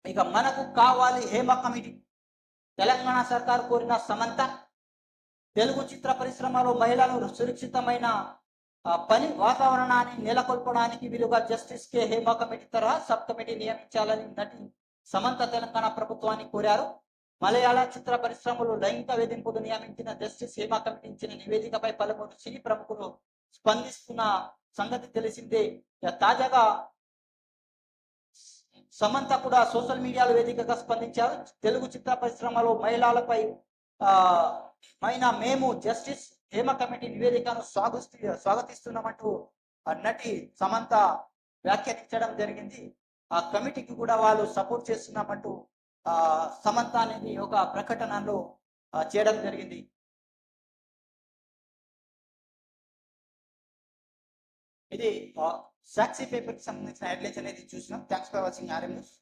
ఇక మనకు కావాలి హేమ కమిటీ. తెలంగాణ సర్కార్ కోరిన సమంత తెలుగు చిత్ర పరిశ్రమలో మహిళలు సురక్షితమైన పని వాతావరణాన్ని నెలకొల్పడానికి వీలుగా జస్టిస్ కె హేమ కమిటీ తరహా సబ్ కమిటీ నియమించాలని నటి సమంత తెలంగాణ ప్రభుత్వాన్ని కోరారు. మలయాళ చిత్ర పరిశ్రమలో లైంగిక వేధింపులు నియమించిన జస్టిస్ హేమ కమిటీ ఇచ్చిన నివేదికపై పలువురు సినీ ప్రముఖులు స్పందిస్తున్న సంగతి తెలిసిందే. తాజాగా సమంత కూడా సోషల్ మీడియాలో వేదికగా స్పందించారు. తెలుగు చిత్ర పరిశ్రమలో మహిళలపై మేము జస్టిస్ హేమ కమిటీ నివేదికను స్వాగతిస్తున్నామంటూ నటి సమంత వ్యాఖ్యానించడం జరిగింది. ఆ కమిటీకి కూడా వాళ్ళు సపోర్ట్ చేస్తున్నామంటూ సమంత అనేది ఒక ప్రకటనలో చేయడం జరిగింది. ఇది సాక్షి పేపర్ కి సంబంధించిన హెడ్లైన్స్ అనేది చూసినాం. Thanks for watching RM news.